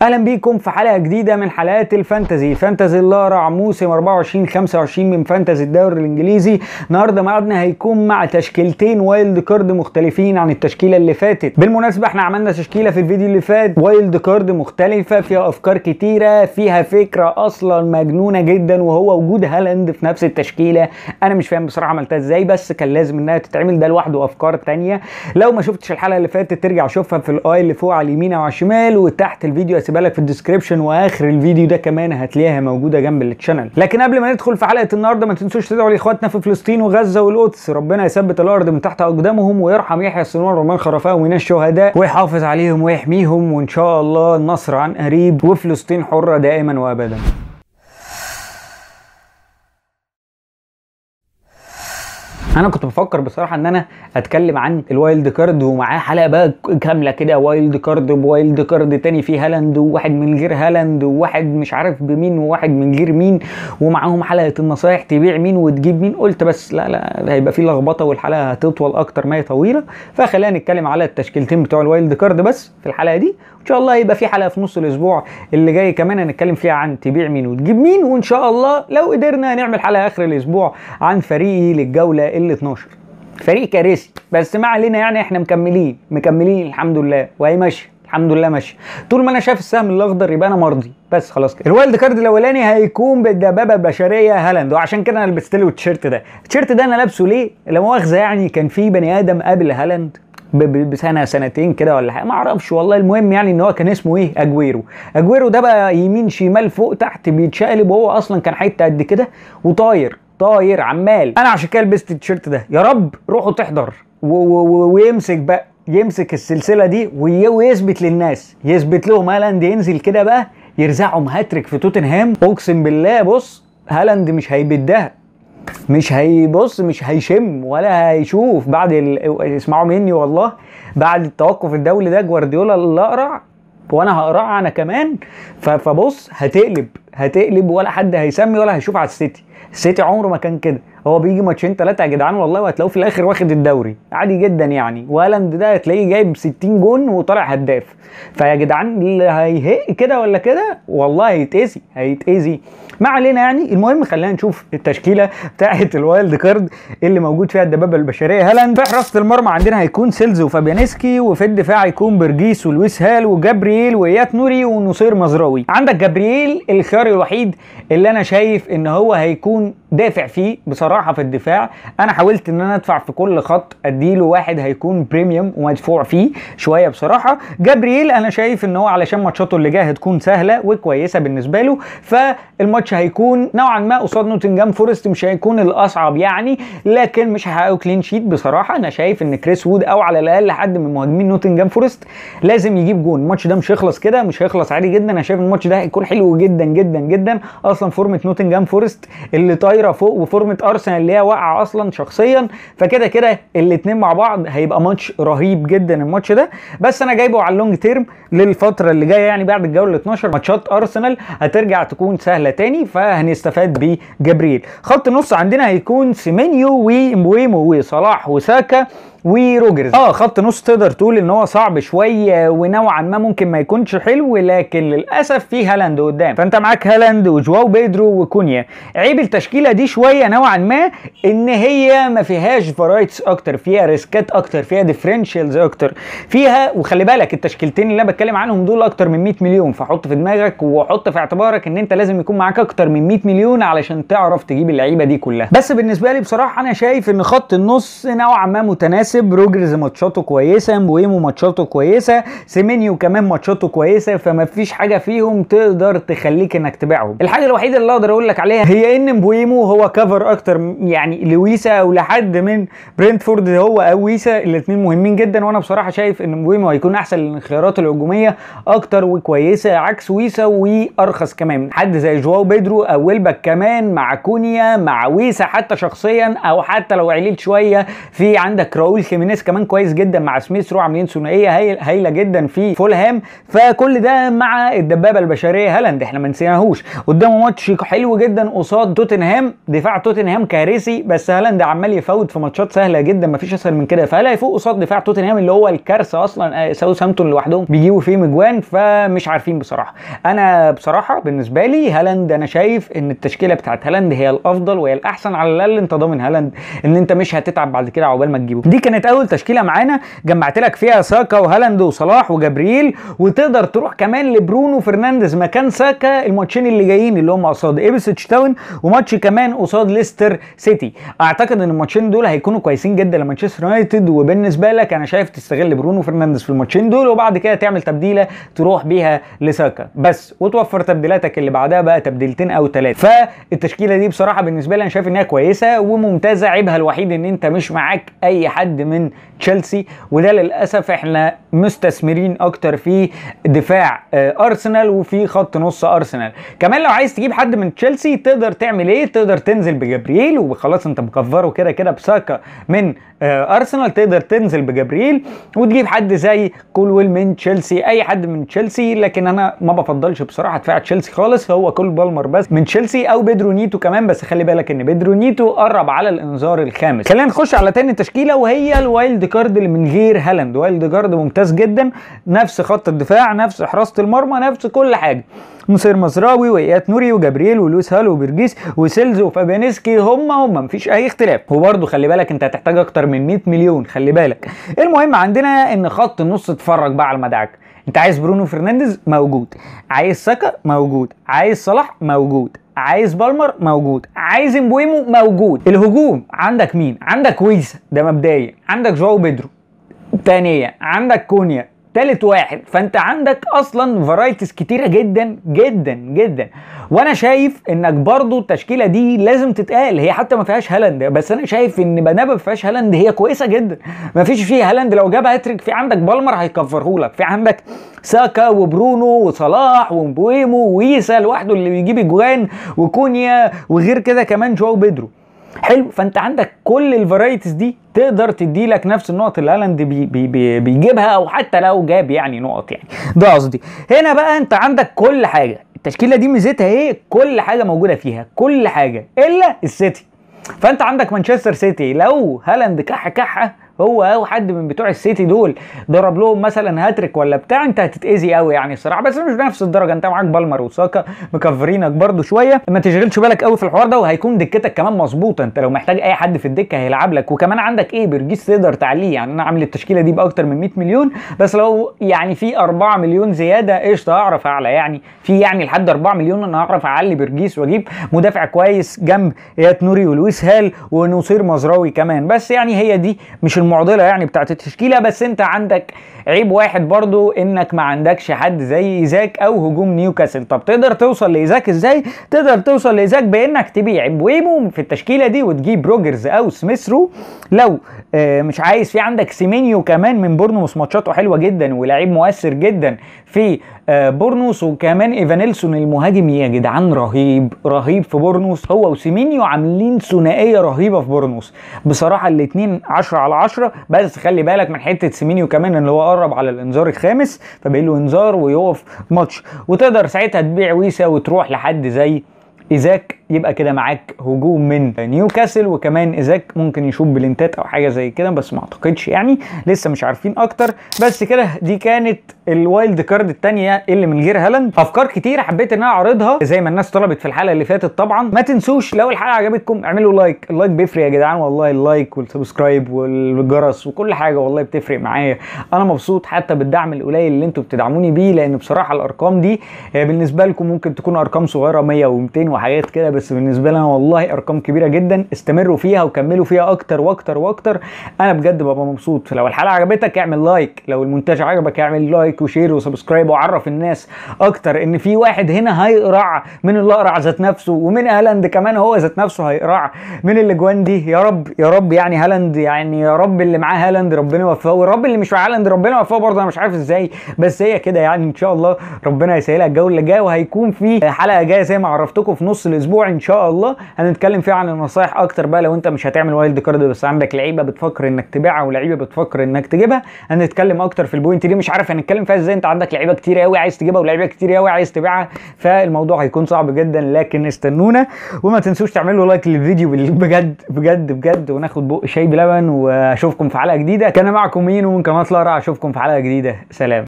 اهلا بيكم في حلقه جديده من حلقات الفانتزي الاقرع موسم 24-25 من فانتزي الدوري الانجليزي. النهارده ميعادنا هيكون مع تشكيلتين وايلد كارد مختلفين عن التشكيله اللي فاتت. بالمناسبه احنا عملنا تشكيله في الفيديو اللي فات وايلد كارد مختلفه فيها افكار كتيره، فيها فكره اصلا مجنونه جدا وهو وجود هالاند في نفس التشكيله. انا مش فاهم بصراحه عملتها ازاي، بس كان لازم انها تتعمل، ده لوحده افكار تانية. لو ما شفتش الحلقه اللي فاتت ترجع شوفها في الاي اللي فوق على اليمين او على الشمال، وتحت الفيديو هسيبها لك في الديسكريبشن، واخر الفيديو ده كمان هتلاقيها موجوده جنب الشانل. لكن قبل ما ندخل في حلقه النهارده ما تنسوش تدعوا لاخواتنا في فلسطين وغزه والقدس، ربنا يثبت الارض من تحت اقدامهم ويرحم يحيى السنوار ومن خرفاه من الشهداء ويحافظ عليهم ويحميهم، وان شاء الله النصر عن قريب وفلسطين حره دائما وابدا. انا كنت بفكر بصراحه ان انا اتكلم عن الوايلد كارد ومعاه حلقه بقى كامله كده، وايلد كارد بوايلد كارد تاني فيه هالاند وواحد من غير هالاند وواحد مش عارف بمين وواحد من غير مين، ومعاهم حلقه النصايح تبيع مين وتجيب مين. قلت بس لا هيبقى فيه لخبطه والحلقه هتطول اكتر ما هي طويله، فخلينا نتكلم على التشكيلتين بتوع الوايلد كارد بس في الحلقه دي. ان شاء الله هيبقى في حلقه في نص الاسبوع اللي جاي كمان هنتكلم فيها عن تبيع مين وتجيب مين، وان شاء الله لو قدرنا نعمل حلقه اخر الاسبوع عن فريقي للجوله ال 12. فريق كارثي بس ما علينا، يعني احنا مكملين الحمد لله، وهي ماشيه الحمد لله ماشي. طول ما انا شايف السهم الاخضر يبقى انا مرضي، بس خلاص كده. الوايلد كارد الاولاني هيكون بالدبابه البشريه هالاند، وعشان كده انا لبست له التيشيرت ده. التيشيرت ده انا لابسه ليه؟ لا مؤاخذه، يعني كان في بني ادم قبل هالاند بسنه سنتين كده ولا حاجه، ما اعرفش والله. المهم يعني ان هو كان اسمه ايه، اجويرو ده بقى يمين شمال فوق تحت بيتشقلب، وهو اصلا كان حته قد كده وطاير عمال. انا عشان كده لبست التيشيرت ده. يا رب روحوا تحضر ويمسك بقى، يمسك السلسله دي ويثبت للناس، يثبت لهم هالاند ينزل كده بقى يرزعهم هاتريك في توتنهام. اقسم بالله بص هالاند مش هيبدها، مش هيبص، مش هيشم ولا هيشوف بعد اسمعوا مني والله، بعد التوقف الدولي ده جوارديولا اللي اقرع وانا هقرع انا كمان. فبص هتقلب ولا حد هيسمي ولا هيشوف على السيتي عمره ما كان كده. هو بيجي ماتشين 3 يا جدعان والله وهتلاقوه في الاخر واخد الدوري عادي جدا يعني، وهالاند ده هتلاقيه جايب 60 جون وطالع هداف. فيا جدعان اللي هيهق كده ولا كده والله هيتأذي. ما علينا يعني. المهم خلينا نشوف التشكيله بتاعه الوايلد كارد اللي موجود فيها الدبابه البشريه هالاند. في حراسه المرمى عندنا هيكون سيلز وفابيانسكي، وفي الدفاع هيكون برجيس ولويس هال وجابرييل وايات نوري ونصير مزراوي. عندك جابرييل الخيار الوحيد اللي انا شايف ان هو هيكون دافع فيه بصراحه في الدفاع. انا حاولت ان انا ادفع في كل خط اديله واحد هيكون بريميوم ومدفوع فيه شويه بصراحه. جابرييل انا شايف ان هو علشان ماتشاته اللي جايه هتكون سهله وكويسه بالنسبه له، فالماتش هيكون نوعا ما قصاد نوتنجهام فورست مش هيكون الاصعب يعني، لكن مش هيحققوا كلين شيت بصراحه. انا شايف ان كريس وود او على الاقل حد من مهاجمين نوتنجهام فورست لازم يجيب جون. الماتش ده مش هيخلص كده، مش هيخلص عادي جدا. انا شايف الماتش ده هيكون حلو جدا جدا جدا. اصلا فورمه نوتنجهام فورست اللي طايره فوق وفورمه ارسنال اللي هي واقعه اصلا شخصيا، فكده كده الاثنين مع بعض هيبقى ماتش رهيب جدا الماتش ده. بس انا جايبه على اللونج تيرم للفتره اللي جايه، يعني بعد الجوله 12 ماتشات ارسنال هترجع تكون سهله تاني، فهنستفاد بجابرييل. خط النص عندنا هيكون سيمينيو ومبويمو وصلاح وساكا وروجرز. خط نص تقدر تقول ان هو صعب شويه ونوعا ما ممكن ما يكونش حلو، لكن للاسف في هالاند قدام، فانت معاك هالاند وجواو بيدرو وكونيا. عيب التشكيله دي شويه نوعا ما ان هي ما فيهاش فرايتس اكتر، فيها ريسكات اكتر، فيها ديفرنشالز اكتر فيها. وخلي بالك التشكيلتين اللي انا بتكلم عنهم دول اكتر من 100 مليون، فحط في دماغك وحط في اعتبارك ان انت لازم يكون معاك اكتر من 100 مليون علشان تعرف تجيب اللعيبه دي كلها. بس بالنسبه لي بصراحه انا شايف ان خط النص نوعا ما متناسب. روجرز ماتشاته كويسه، مبويمو ماتشاته كويسه، سيمينيو كمان ماتشاته كويسه، فما فيش حاجه فيهم تقدر تخليك انك تبيعهم. الحاجه الوحيده اللي اقدر اقول لك عليها هي ان مبويمو هو كفر اكتر يعني لويسا او لحد من برينتفورد هو او ويسا، الاثنين مهمين جدا. وانا بصراحه شايف ان مبويمو هيكون احسن للخيارات الهجوميه اكتر وكويسه عكس ويسا، وارخص كمان حد زي جواو بيدرو او ويلبك كمان مع كونيا مع ويسا حتى شخصيا، او حتى لو عليت شويه في عندك راؤول راؤول خيمينيز كمان كويس جدا مع سميث رو، عاملين ثنائيه هايله جدا في فولهام. فكل ده مع الدبابه البشريه هالاند احنا ما نسيناهوش. قدامه ماتش حلو جدا قصاد توتنهام، دفاع توتنهام كارثي، بس هالاند عمال يفوت في ماتشات سهله جدا ما فيش اسهل من كده. فهل هيفوق قصاد دفاع توتنهام اللي هو الكارثه اصلا؟ ساوثهامبتون لوحدهم بيجيبوا فيه مجوان، فمش عارفين بصراحه. انا بصراحه بالنسبه لي هالاند، انا شايف ان التشكيله بتاعت هالاند هي الافضل وهي الاحسن. على الاقل انت ضامن هالاند ان انت مش هتتعب بعد كده عقبال ما تجيبه. دي كانت اول تشكيله معانا، جمعت لك فيها ساكا وهالاند وصلاح وجابرييل، وتقدر تروح كمان لبرونو فرنانديز مكان ساكا الماتشين اللي جايين اللي هم قصاد ايبسيتش تاون وماتش كمان قصاد ليستر سيتي. اعتقد ان الماتشين دول هيكونوا كويسين جدا لمانشستر يونايتد، وبالنسبه لك انا شايف تستغل برونو فرنانديز في الماتشين دول، وبعد كده تعمل تبديله تروح بيها لساكا بس، وتوفر تبديلاتك اللي بعدها بقى تبديلتين او ثلاثه. فالتشكيله دي بصراحه بالنسبه لي انا شايف انها كويسه وممتازه. عيبها الوحيد ان انت مش معاك اي حد من تشيلسي، وده للاسف احنا مستثمرين اكتر في دفاع ارسنال وفي خط نص ارسنال. كمان لو عايز تجيب حد من تشيلسي تقدر تعمل ايه؟ تقدر تنزل بجابرييل وخلاص انت مكفره كده كده بساكا من ارسنال، تقدر تنزل بجابرييل وتجيب حد زي كولويل من تشيلسي، اي حد من تشيلسي. لكن انا ما بفضلش بصراحه دفاع تشيلسي خالص، هو كول بالمر بس من تشيلسي او بيدرو نيتو كمان، بس خلي بالك ان بيدرو نيتو قرب على الانذار الخامس. خلينا نخش على تاني تشكيله وهي الوايلد كارد اللي من غير هالاند. وايلد كارد ممتاز جدا، نفس خط الدفاع، نفس حراسه المرمى، نفس كل حاجه. نصير مزراوي وايات نوري وجابرييل ولويس هال وبرجيس وسيلز وفابيانسكي هم مفيش اي اختلاف. وبرده خلي بالك انت هتحتاج اكتر من 100 مليون، خلي بالك. المهم عندنا ان خط النص اتفرج بقى على المدعك. انت عايز برونو فرنانديز موجود، عايز ساكا موجود، عايز صلاح موجود، عايز بالمر موجود، عايز امبويمو موجود. الهجوم عندك مين؟ عندك ويسا ده مبدئيا، عندك جواو بيدرو ثانيا، عندك كونيا تالت واحد. فانت عندك اصلا فرايتيز كتيره جدا جدا جدا. وانا شايف انك برضو التشكيله دي لازم تتقال، هي حتى ما فيهاش هالاند، بس انا شايف ان بنابا ما فيهاش هالاند هي كويسه جدا. ما فيش فيه هالاند، لو جاب هاتريك في عندك بالمر هيكفرهولك، في عندك ساكا وبرونو وصلاح ومبويمو ويسا لوحده اللي بيجيب اجوان، وكونيا، وغير كده كمان جواو بيدرو. حلو، فانت عندك كل الفرايتيز دي تقدر تدي لك نفس النقط اللي هالاند بيجيبها، او حتى لو جاب يعني نقط، يعني ده قصدي. هنا بقى انت عندك كل حاجه. التشكيله دي ميزتها ايه؟ كل حاجه موجوده فيها، كل حاجه الا السيتي. فانت عندك مانشستر سيتي لو هالاند كحه هو او حد من بتوع السيتي دول ضرب لهم مثلا هاتريك ولا بتاع، انت هتتاذي قوي يعني الصراحه، بس مش بنفس الدرجه. انت معاك بالمر وساكا مكفرينك برده شويه، ما تشغلش بالك قوي في الحوار ده، وهيكون دكتك كمان مظبوطه. انت لو محتاج اي حد في الدكه هيلعب لك، وكمان عندك ايه؟ برجيس تقدر تعليه. يعني انا عامل التشكيله دي باكتر من 100 مليون، بس لو يعني في 4 مليون زياده قشطه هعرف اعلى، يعني في يعني لحد 4 مليون انا هعرف اعلي برجيس واجيب مدافع كويس جنب ايات نوري ولويس هال ونصير مزراوي كمان. بس يعني هي دي مش المعضله يعني بتاعت التشكيله. بس انت عندك عيب واحد برضو، انك ما عندكش حد زي ايزاك او هجوم نيوكاسل. طب تقدر توصل لايزاك ازاي؟ تقدر توصل لايزاك بانك تبيع امبويمو في التشكيله دي وتجيب روجرز او سميثرو. لو مش عايز، في عندك سيمينيو كمان من بورنموث، ماتشاته حلوه جدا ولاعيب مؤثر جدا في بورنموث. وكمان ايفانيلسون المهاجم يا جدعان رهيب رهيب في بورنموث، هو وسيمينيو عاملين ثنائيه رهيبه في بورنموث بصراحه، الاثنين 10 على 10. بس خلي بالك من حته سيمينيو كمان ان هو قرب على الانذار الخامس، فبقى له انذار ويقف ماتش، وتقدر ساعتها تبيع ويسا وتروح لحد زي ايزاك. يبقى كده معاك هجوم من نيوكاسل، وكمان ايزاك ممكن يشوف بلنتات او حاجه زي كده، بس ما اعتقدش يعني، لسه مش عارفين اكتر. بس كده دي كانت الوايلد كارد الثانيه اللي من غير هالاند. افكار كتير حبيت ان انا اعرضها زي ما الناس طلبت في الحلقه اللي فاتت. طبعا ما تنسوش لو الحلقه عجبتكم اعملوا لايك، اللايك بيفرق يا جدعان والله، اللايك والسبسكرايب والجرس وكل حاجه والله بتفرق معايا. انا مبسوط حتى بالدعم القليل اللي انتوا بتدعموني بيه، لان بصراحه الارقام دي بالنسبه لكم ممكن تكون ارقام صغيره 100 و200 وحاجات كده، بس بالنسبه لنا والله ارقام كبيره جدا. استمروا فيها وكملوا فيها اكتر واكتر واكتر، انا بجد ببقى مبسوط. لو الحلقه عجبتك اعمل لايك، لو المونتاج عجبك اعمل لايك وشير وسبسكرايب، وعرف الناس اكتر ان في واحد هنا هيقرع من اللي اقرع ذات نفسه، ومن هالاند كمان هو ذات نفسه هيقرع من الاجوان دي. يا رب يا رب يعني هالاند، يعني يا رب اللي معاه هالاند ربنا يوفقه، والرب اللي مش معاه هالاند ربنا يوفقه برضه. انا مش عارف ازاي، بس هي كده يعني. ان شاء الله ربنا يسهلها الجو اللي جاي، وهيكون في حلقه جايه زي ما عرفتكم في نص الاسبوع ان شاء الله هنتكلم فيها عن النصايح اكتر بقى. لو انت مش هتعمل وايلد كارد بس عندك لعيبه بتفكر انك تبيعها ولعيبه بتفكر انك تجيبها، هنتكلم اكتر في البوينت دي. مش عارف هنتكلم فيها ازاي، انت عندك لعيبه كتير قوي عايز تجيبها ولعيبه كتير قوي عايز تبيعها، فالموضوع هيكون صعب جدا، لكن استنونا. وما تنسوش تعملوا لايك للفيديو بجد بجد بجد، وناخد بق شاي بلبن. واشوفكم في حلقه جديده. كان معكم مينو من قناه لارا، اشوفكم في حلقه جديده. سلام.